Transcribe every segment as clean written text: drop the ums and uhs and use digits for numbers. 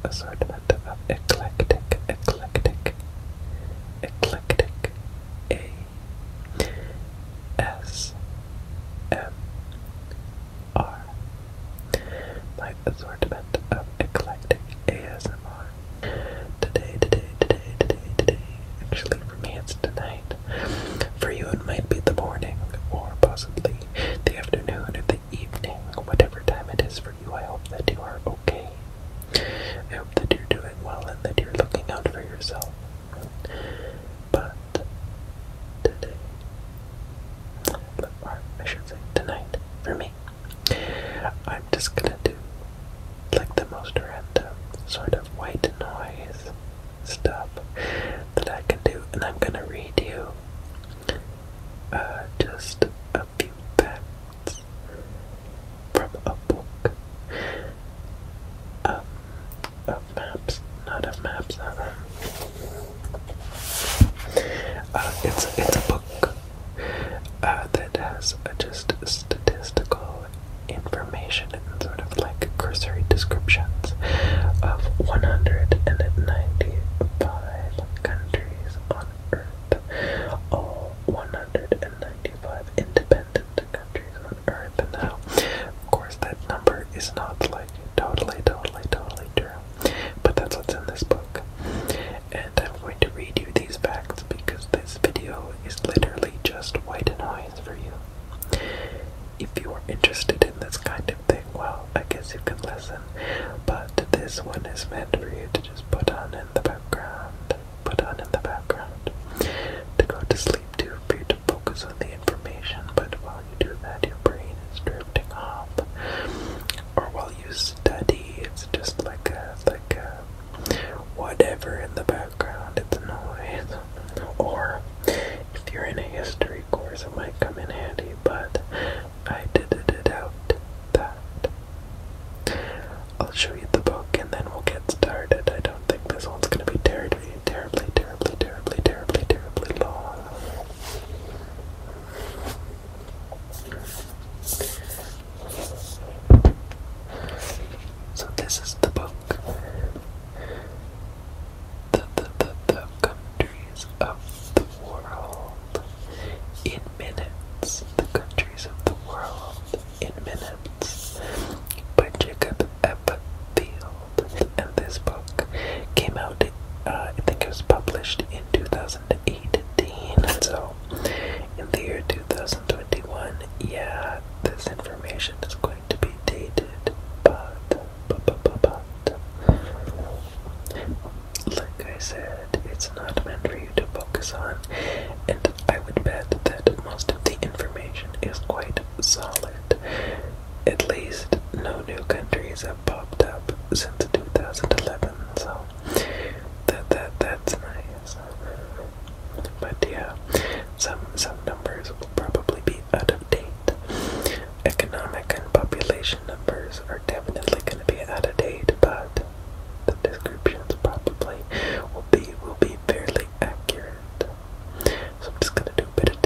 assortment of eclectic, A S M R. My assortment of eclectic ASMR. Today. Actually, for me, it's tonight. For you, it might be the morning, or possibly the afternoon or the evening, whatever time it is for you. I hope that you are okay. I hope that you're doing well and that you're looking out for yourself. But today, or I should say tonight, for me, I'm just gonna do like the most random sort of white noise stuff that I can do, and I'm gonna read you just a few facts from a book of maps, not of maps. It's a book that has just statistical information and sort of like cursory descriptions of 195 countries on Earth, all 195 independent countries on Earth. Now, of course, that number is not like totally true, but that's what's in this book. And I'm going to read you these facts because this video is literally just white noise for you. If you are interested in this kind of thing, well, I guess you can listen, but this one is meant for you to just put on in the background, to go to sleep to, for you to focus on the information. But while you do that, your brain is drifting off, or while you study, it's just like a whatever in the background, it's a noise. Or if you're in a history course, it might come in handy, but I did out that. I'll show you the book and then we'll get started. I don't think this one's gonna be terribly long. So this is the book. The countries of the world in minutes. The countries of the world in minutes by Jacob Field. And this book came out, I think it was published in 2018. So in the year 2021, yeah, this information is going to be dated, but like I said, it's not meant for you to focus on, and I would bet that most of the information is quite solid. At least no new countries have popped up since 2011, so that's nice. But yeah, some numbers will probably be out of date. Economic and population numbers are definitely going to be out of date, but the descriptions probably will be fairly accurate. So I'm just going to do a bit of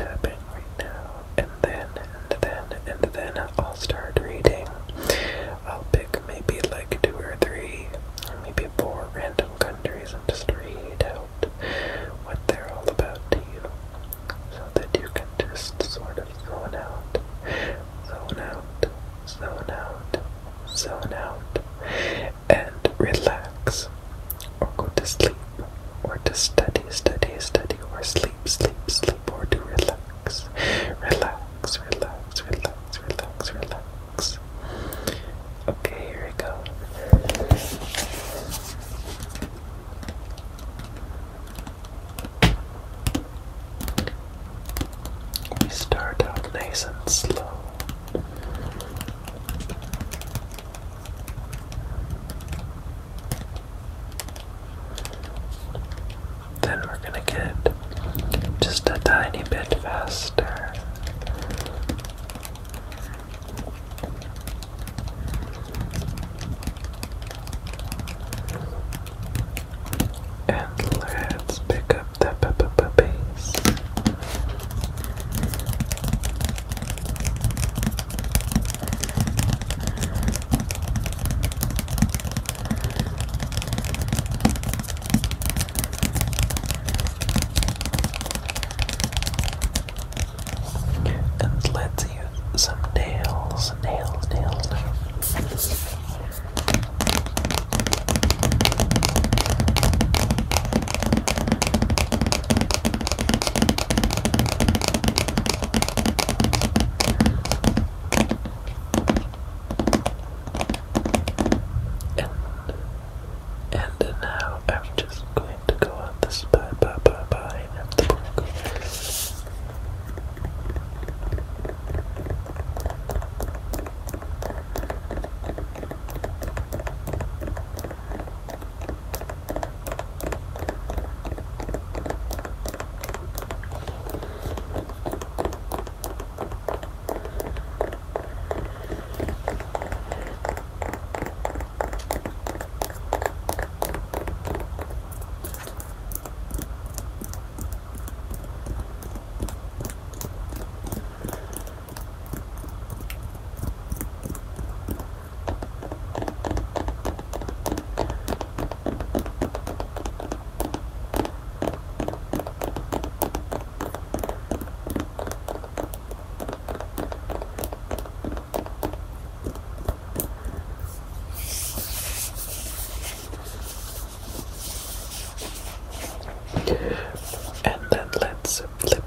And then let's flip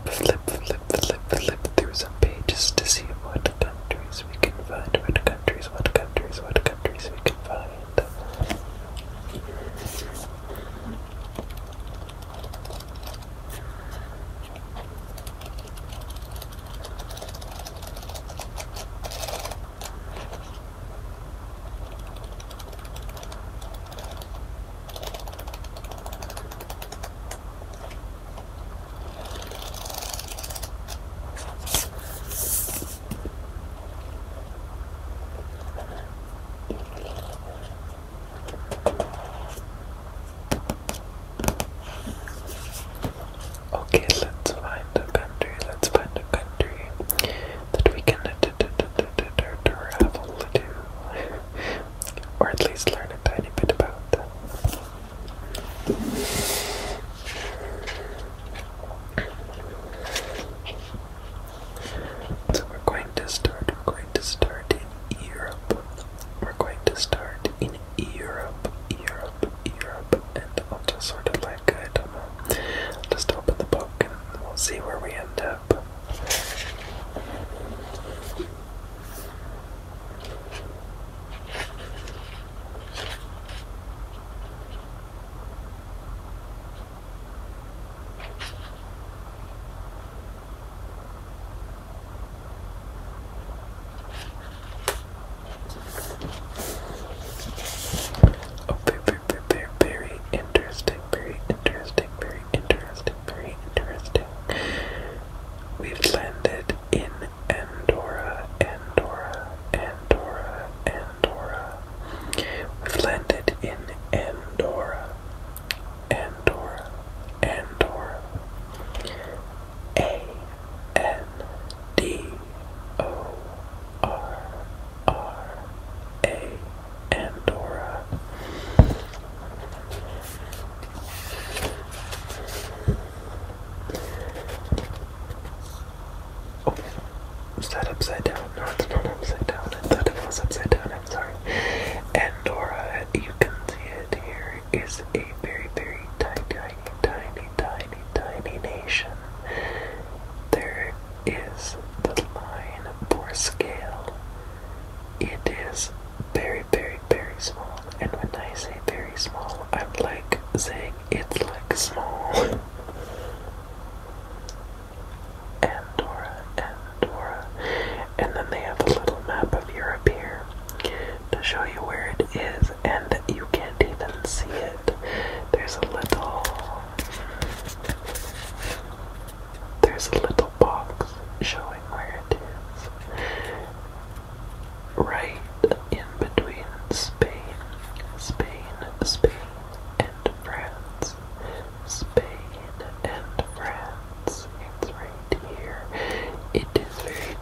through some pages to see what countries we can find, what countries we can find. Okay, let's find a country that we can travel to, or at least learn a tiny bit about. So we're going to start in Europe. We're going to start in Europe, and I'll just sort of like, I don't know, just open the book and we'll see where we end up. Oh, very interesting. We've landed in Andorra. We've landed in Andorra. A-N-D-O-R-R-A, Andorra. Oh, is that upside down? No, it's not upside down. I thought it was upside down. I'm sorry. Andorra, you can see it here, is a very tiny nation. There is the line for scale. It is very small. And when I say very small, I'm like saying it's like small. Andorra. And then they have a little map of Europe here to show you where it is, and you can't even see it. There's a little box showing where it is. Right in between Spain and France. It's right here. It is very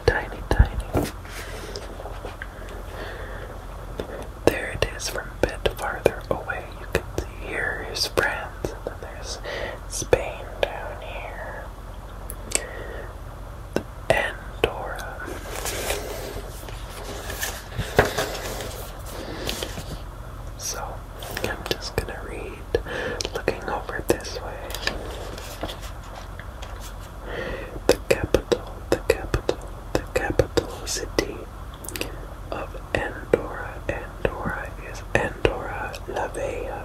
tiny. There it is from a bit farther away. You can see here's France, and then there's Spain down here. Andorra. So, I'm just gonna read, looking over this way. The capital city of Andorra is Andorra la Vella.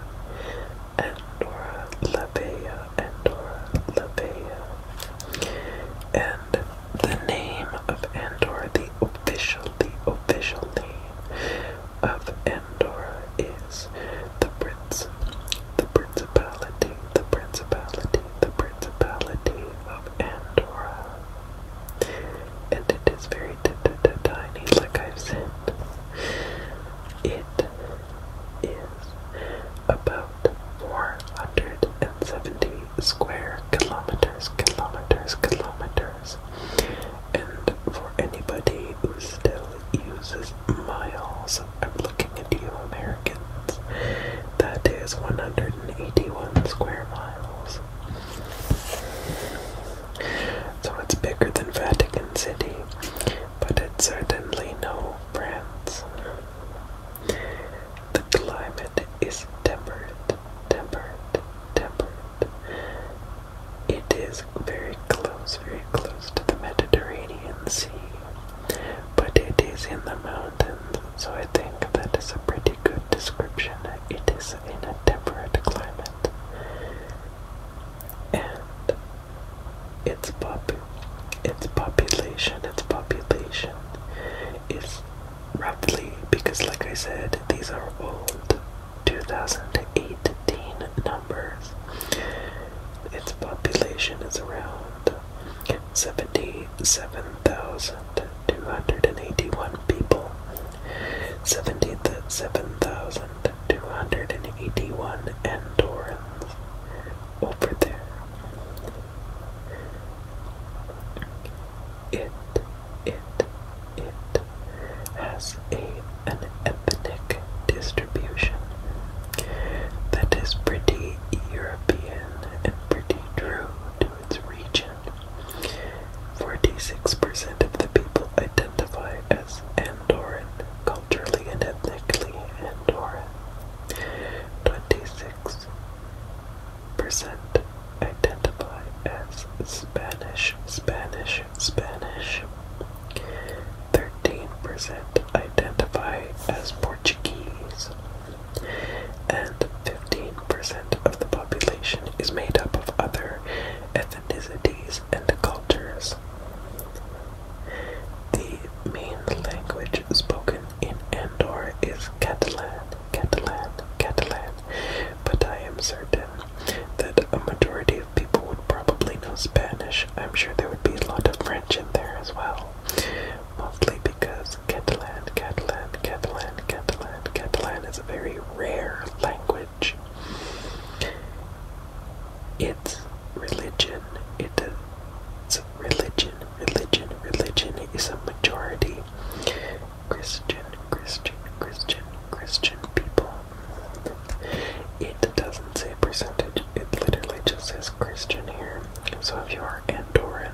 And the name of Andorra, the official name of Andorra is the Principality of Andorra. And it is very tiny, like I've said. It is about 470 square kilometers. And for anybody who still uses miles, I'm looking at you Americans, that is 181 square miles. So it's bigger than Vatican City, but it's certainly no France. The climate is temperate. population is around 77,281 people. 77,281 Andorrans over there. It has an ethnic distribution that is pretty European and pretty true to its region. 46% of the people identify as Andorran, culturally and ethnically Andorran. 26% identify as Spanish. 13% identify as Portuguese. And 15% of the population is made up of other ethnicities and cultures. The main language spoken in Andorra is Catalan, but I am certain that a majority of people would probably know Spanish. I'm sure there would be a lot of French in there as well, mostly because Catalan is a very rare language. Its religion is a majority Christian people. It doesn't say percentage, it literally just says Christian here. So if you are Andorran,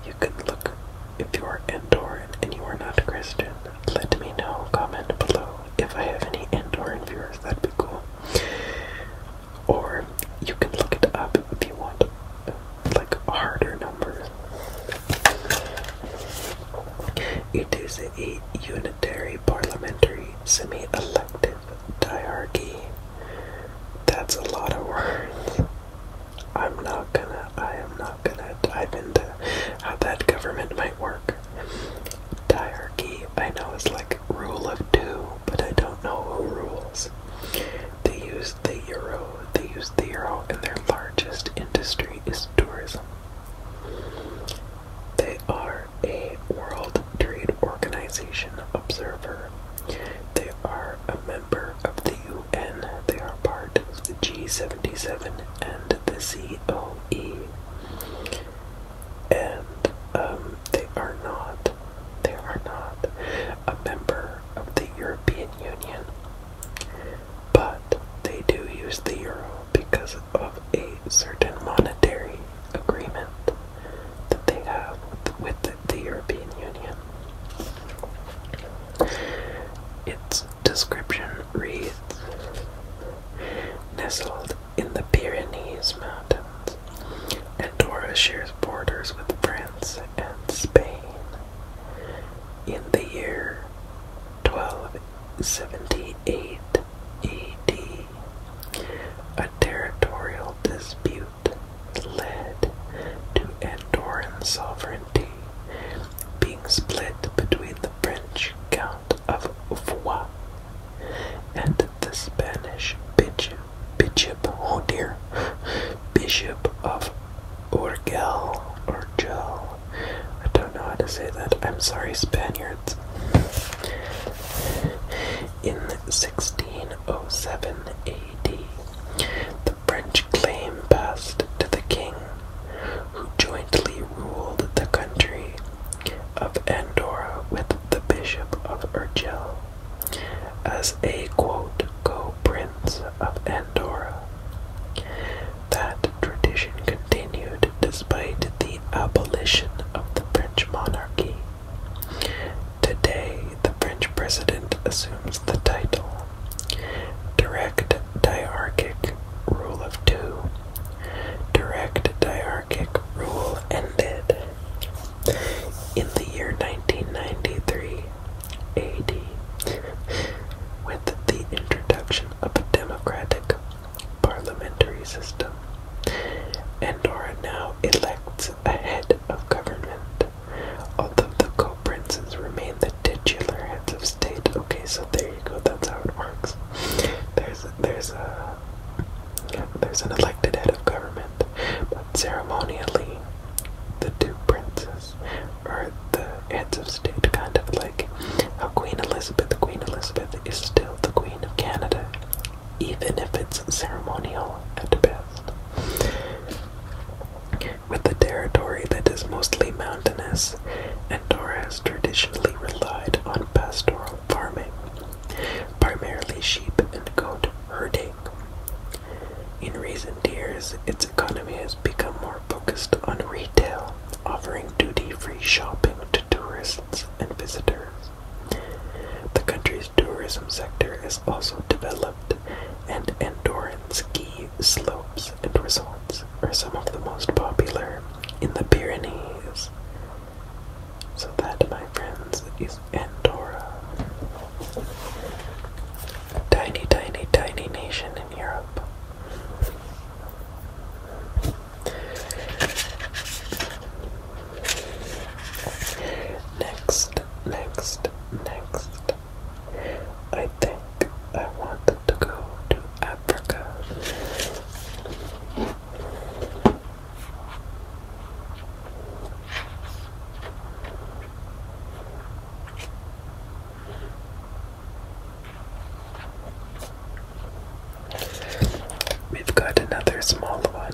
you can look. If you are Andorran and you are not Christian, let me know, comment below. If I have any Andorran viewers, that'd be cool. Or you can look it up if you want, like, harder numbers. It is a unitary parliamentary semi-elective diarchy. That's a lot of words. I am not gonna dive into how that government might work. Diarchy, I know, is like rule of two, but I don't know who rules. They use the euro, and their largest industry is tourism. They are a World Trade Organization observer. They are a member of the UN. They are part of the G77 and the COE. And they are not a member of the European Union, but they do use the euro because of a certain monetary agreement that they have with the European Union. Its description reads, nestled in the Pyrenees Mountains, Andorra shares borders with France and Spain. In the year 1278 AD, a territorial dispute led to Andorran sovereignty being split between the French Count of Foix and the Spanish Bishop of Urgell. I don't know how to say that. I'm sorry, Spaniards. In 1607 AD, the French claim passed to the king, who jointly ruled the country of Andorra with the Bishop of Urgell as a, quote, co-prince of Andorra. That tradition continued despite the abolition of the French monarchy. Today, the French president assumes the title Direct Diarchic Rule of Two. Direct Diarchic Rule ended in the year 1993 AD with the introduction of a democratic parliamentary system. Andorra now elects a head of government, although the co-princes remain the titular heads of state. Okay, so there you go, that's how it works. There's an elected head of government, but ceremonial at best. With a territory that is mostly mountainous, Andorra has traditionally relied on pastoral farming, primarily sheep and goat herding. In recent years, its economy has become more focused on retail, offering duty-free shopping to tourists and visitors. The country's tourism sector has also developed, and Andorran ski slopes and resorts are some of the most popular in the Pyrenees. So that, my friends, is Andorra. Tiny, tiny, tiny nation in Europe. Next. I think I want to go to Africa. We've got another small one.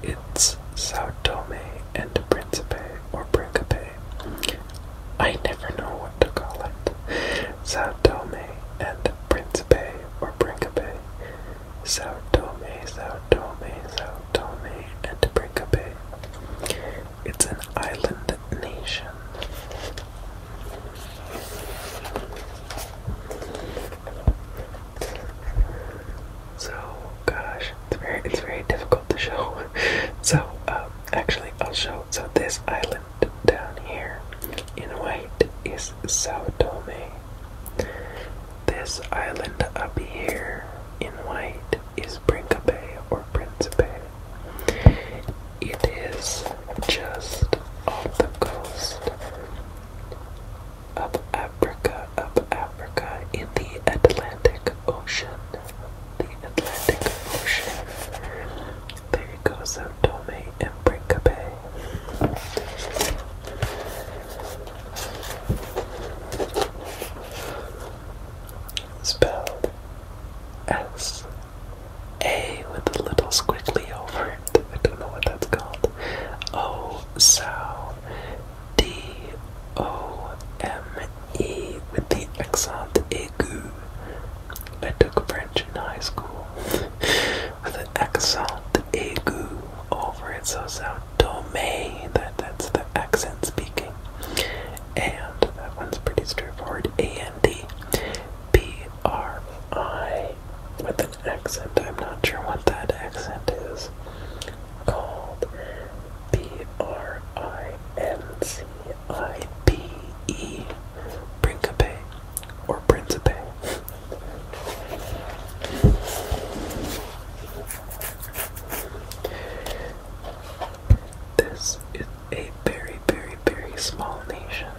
It's Sao Tome and Principe, or Principe. I never know what to call it. Sao Tome and Principe, or Principe. Sao Tome, Sao Tome, Sao Tome and Principe. It's an island nation. So, gosh, it's very difficult to show. So, actually, I'll show. So this island down here in white is Sao Tome. This island up here in white is Principe or Principe. It is just off the coast of Africa, in the Atlantic Ocean. The Atlantic Ocean. There you go, Sao Tome and Principe. Spelled S-A with a little squiggly over it. I don't know what that's called. O-Sao. D-O-M-E with the accent aigu. I took French in high school with an accent aigu over it, so Sao Tome, that's the accent speaking. And that one's pretty straightforward. A-N-D B-R-I with an accent. I'm not sure what that accent is called. B-R-I-N-C-I-P-E. Principe or Principe. This is a very, very, very small nation,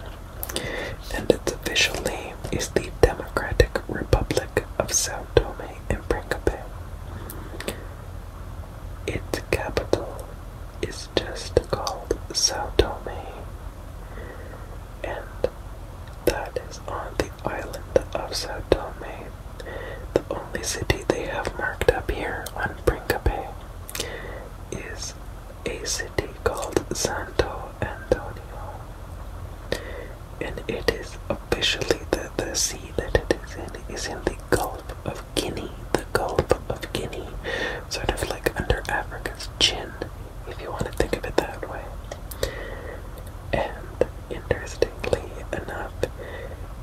and its official name is the Democratic Republic of Sao Tome and Principe. Its capital is just called Sao Tome, and that is on the island of Sao Tome. The only city they have marked up here on Principe is a city called Santo Antonio, and it is officially the sea that it is in the Gulf of Guinea. The Gulf of Guinea, sort of like under Africa's chin, if you want to think of it that way. And interestingly enough,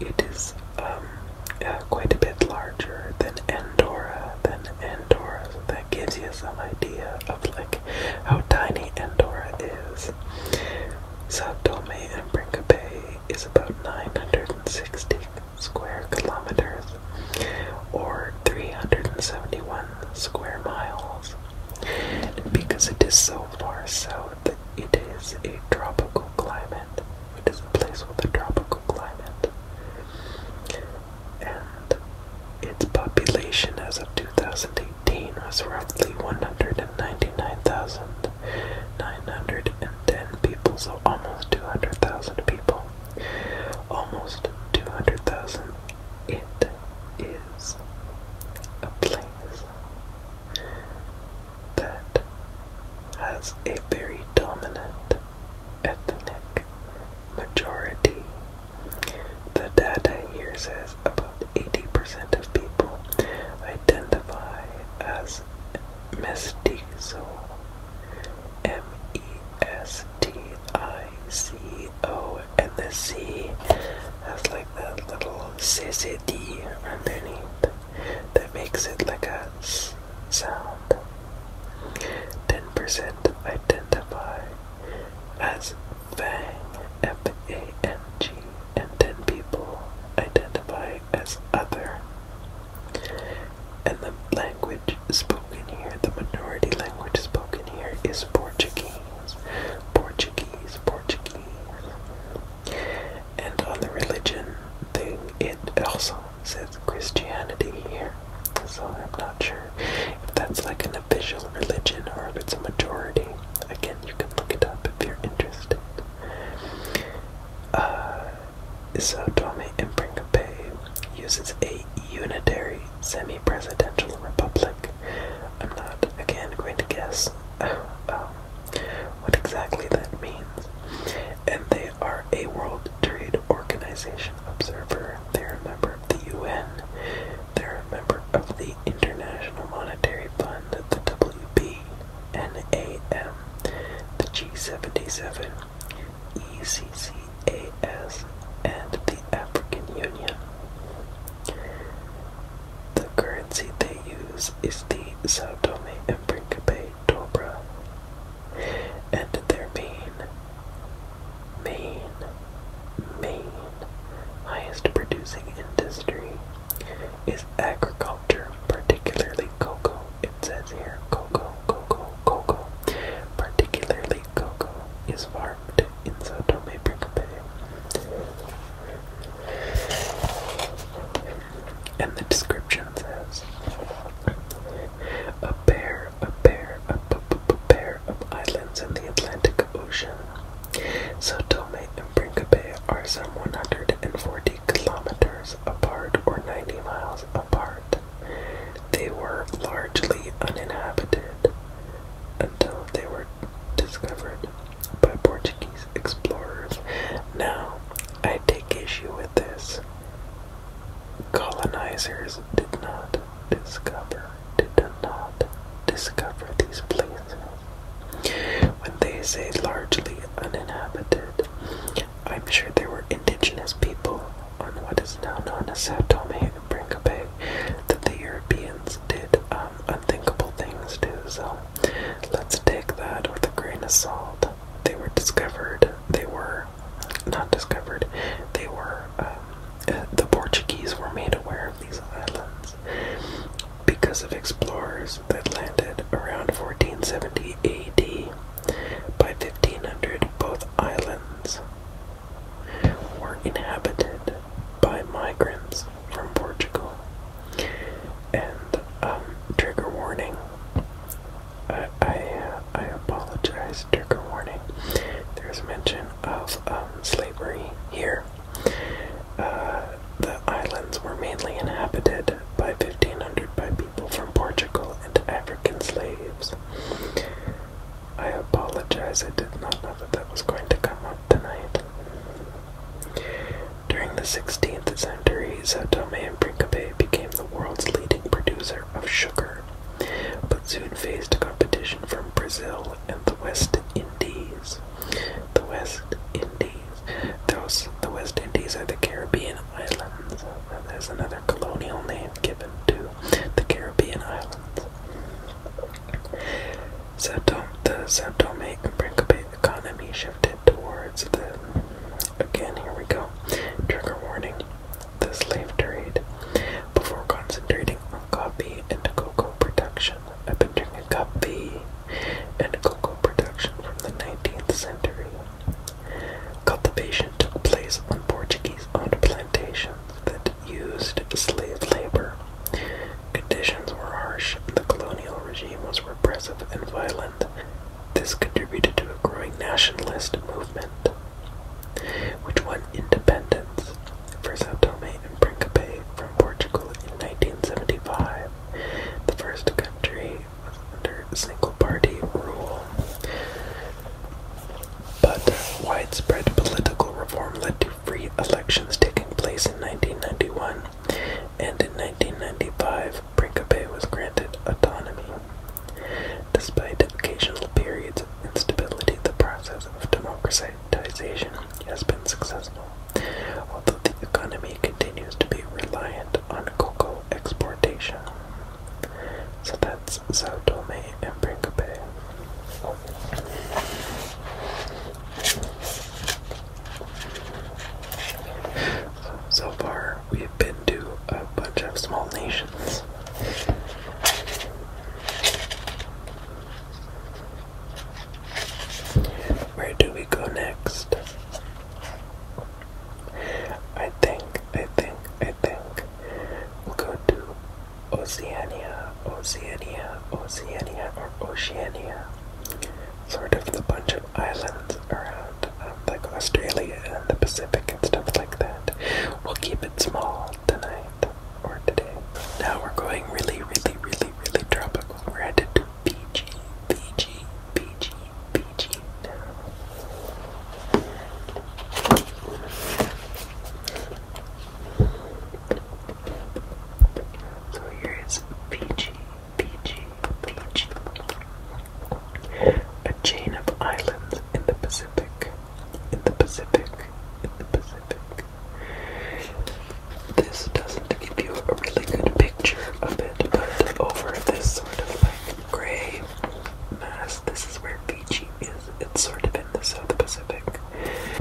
it is quite a bit larger than Andorra. So that gives you some idea of like how tiny Andorra is. Sao Tome and Principe is about 960 square kilometers, or 371 square miles. And because it is so far south, it is a tropical climate. It is a place with a tropical climate. And its population as of 2018 was roughly 199,910 people, so almost 200,000 people. Almost 200,000 city underneath that makes it like a s sound. 10% identify as Fang, F-A-N-G, and 10 people identify as other. And the language spoken here, the minority language spoken here, is Portuguese. Portuguese, Portuguese. And on the religion thing, it also says Christianity here. So I'm not sure if that's like an official religion or if it's a majority. Again, you can look it up if you're interested. So Tome and Principe uses a unitary semi-presidential republic. I'm not, again, going to guess what exactly that means. And they are a World Trade Organization observer. They're a member of the UN. They're a member of the International Monetary Fund, the WB, NAM, the G77, ECCAS, and the African Union. The currency they use is the Sao Tome and Principe Dobra, and their main highest producing industry is agriculture, particularly cocoa. It says here cocoa. Particularly cocoa is farmed in Sao Tome and Principe. And the description says a pair of islands in the Atlantic Ocean. Sao Tome and Principe are some 140 kilometers apart or 90 miles apart. They were largely uninhabited until they were discovered by Portuguese explorers. Now, I take issue with this. Colonizers did not discover these places. When they say largely uninhabited, I'm sure there were indigenous people on what is now known as Sao Tome and Principe that the Europeans did unthinkable things to, so let's take that with a grain of salt. They were discovered, the Portuguese were made aware of these islands because of explorers that landed around 1470 AD. By 1500, both islands were inhabited by migrants from Portugal. And, trigger warning, I apologize, trigger warning, there's mention of slavery here. The islands were mainly inhabited by 1500 by people from Portugal and African slaves. I apologize, I did not know that that was going to come up tonight. During the 16th century, Sao Tome and Principe became the world's leading producer of sugar, but soon faced competition from Brazil and the West Indies. The West Indies are the Caribbean islands. And there's another colonial name given to the Caribbean islands. The Sao Tome and Principe economy shifted towards the, again, here we go, trigger warning, the slave trade, before concentrating on coffee and cocoa production. I've been drinking coffee and cocoa production from the 19th century. Cultivation took place on Portuguese-owned plantations that used slave labor. Conditions were harsh, and the colonial regime was repressive and violent. This contributed to a growing nationalist movement, which won independence for Sao Tome and Principe from Portugal in 1975. The first country was under single-party rule. But widespread political reform led to free elections taking place in 1991 Oceania, sort of the bunch of islands around like Australia and the Pacific and stuff like that. We'll keep it small tonight or today. Now we're going really, really, really, really tropical. We're headed to Fiji, Fiji, Fiji, Fiji now. So here is Fiji, Fiji, Fiji. A chain of islands in the Pacific, in the Pacific, in the Pacific. This doesn't give you a really good picture of it, but over this sort of like gray mass, this is where Fiji is. It's sort of in the South Pacific.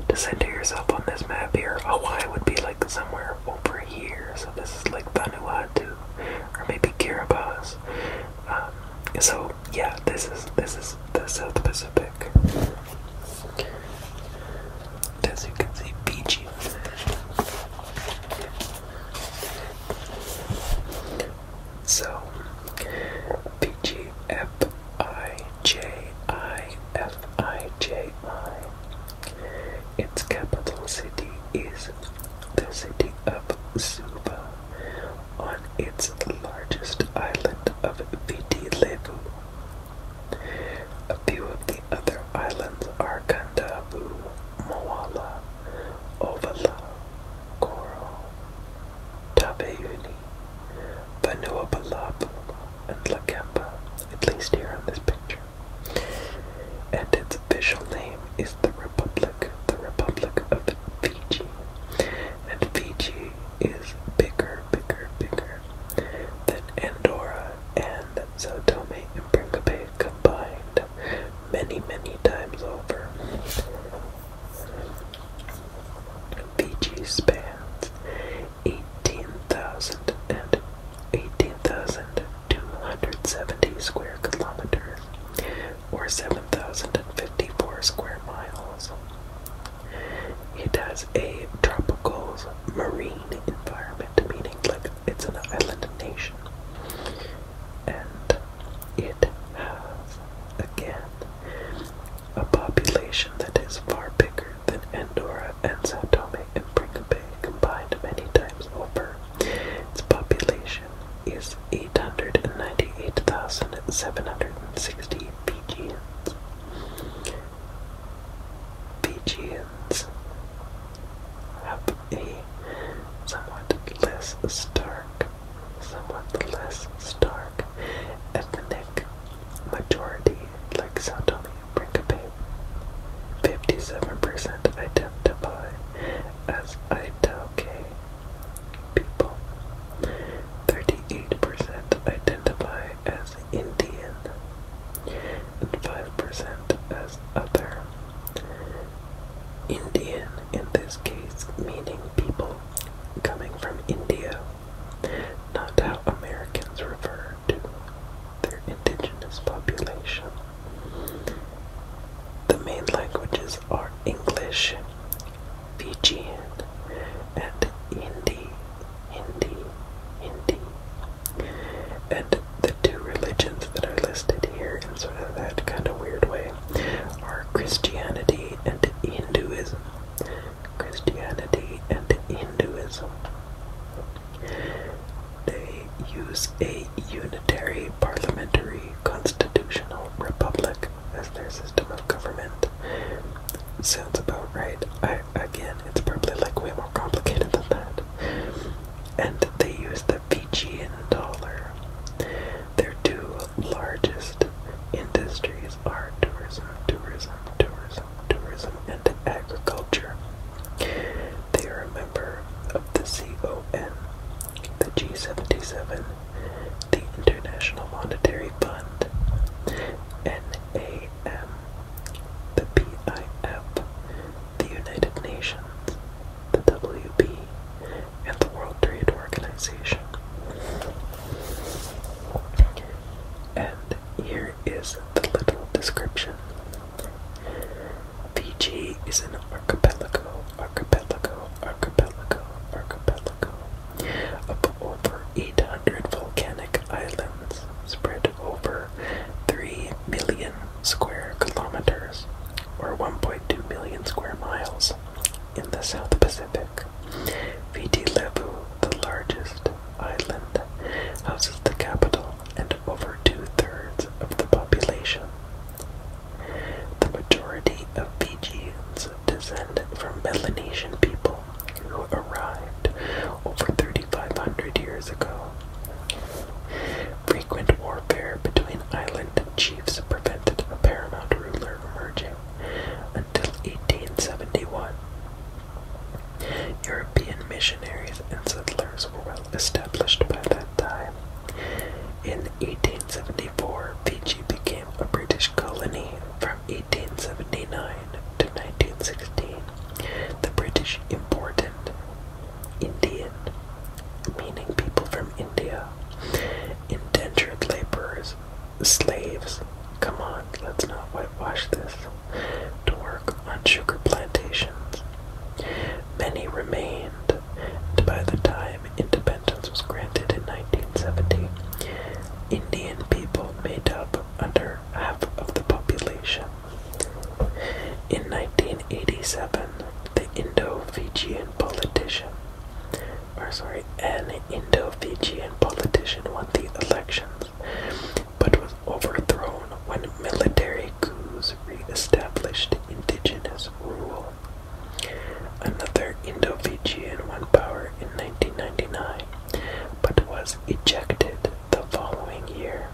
To center yourself on this map here, Hawaii would be like somewhere over here. So this is like Vanuatu, or maybe Kiribati. So yeah, this is the South Pacific. As you can see, Fiji. So Fiji, Fiji. Its capital city is the city of Suva, on its largest island of Viti Levu. A few of the other islands are Kandavu, Moala, Ovala, Koro, Taveuni, Vanuatu, and Lakemba, at least here on this picture. And its official name is the Republic of Fiji. And Fiji is bigger than Andorra and Tome and Principe combined many times over. Fiji spans 18,270 square kilometers, or 7,054 square miles. It has a tropical marine environment, meaning like it's an island nation. And it has, again, a population that is far bigger than Andorra and Sao Tome and Principe combined many times over. Its population is 898,760 Fijians. Fijians have a somewhat less stark ethnic majority, like Sao Tome and Principe. 57% identify as Itauke people. 38% identify as Indian, and 5% as other. Indian, in this case, meaning people coming from India, not how Americans refer to their indigenous population. The main languages are English, Fijian, and Hindi. And the two religions that are listed here in sort of that kind of weird way are Christianity and Hinduism. Christianity and Hinduism. They use a unitary parliamentary constitutional republic as their system of government. Sounds about right. Again, it's probably like way more complicated than that. And they use the Fijian dollar. Their two largest industries are tourism, and agriculture. They are a member of the CON, the G77, the International Monetary Fund, NAM, the PIF, the United Nations, the WB, and the World Trade Organization. And here is the little description. Fiji is an archipelago of over 800 volcanic islands spread over 3 years ago. Frequent warfare between island chiefs prevented a paramount ruler emerging until 1871. European missionaries and settlers were well established by that time. In 1874, Fiji became a British colony. From 1879 to 1916, the British imported Indian, meaning people from India, indentured laborers, slaves, come on, let's not whitewash this, to work on sugar plantations. Many remained, and by the time independence was granted in 1970, Indian people made up under half of the population. In 1987, the an Indo-Fijian politician won the elections, but was overthrown when military coups re-established indigenous rule. Another Indo-Fijian won power in 1999, but was ejected the following year.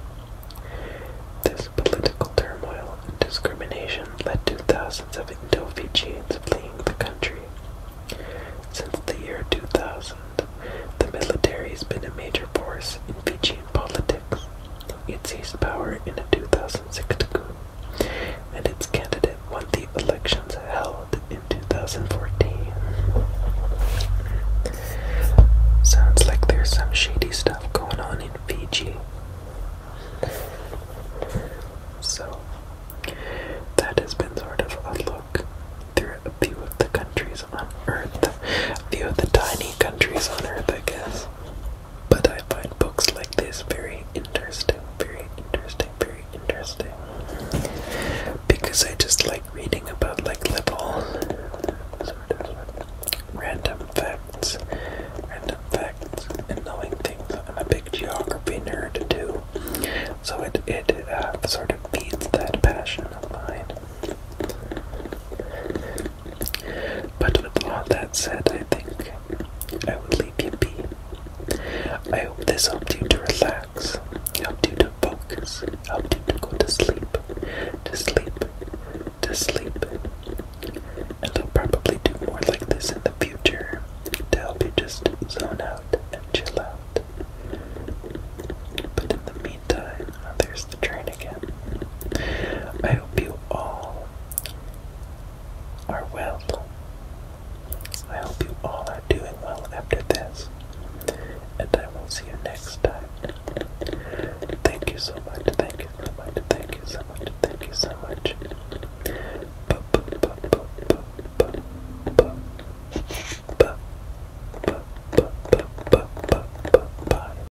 This political turmoil and discrimination led to thousands of Indo-Fijians fleeing the country. Since the year 2000, the military has been a major force in Fijian politics. It seized power in a 2006 coup, and its candidate won the elections held in 2014. Sounds like there's some shady stuff going on in Fiji. So, that has been sort of a look through a few of the countries on Earth. A few of the tiny countries on Earth, I guess. But I find books like this very interesting, very interesting, very interesting. Because I just like reading about like little sort of random facts and knowing things. I'm a big geography nerd too. So it sort of feeds that passion of mine. But with all that said, I think I will leave you be. I hope this helped you to relax, helped you to focus, helped you to go to sleep.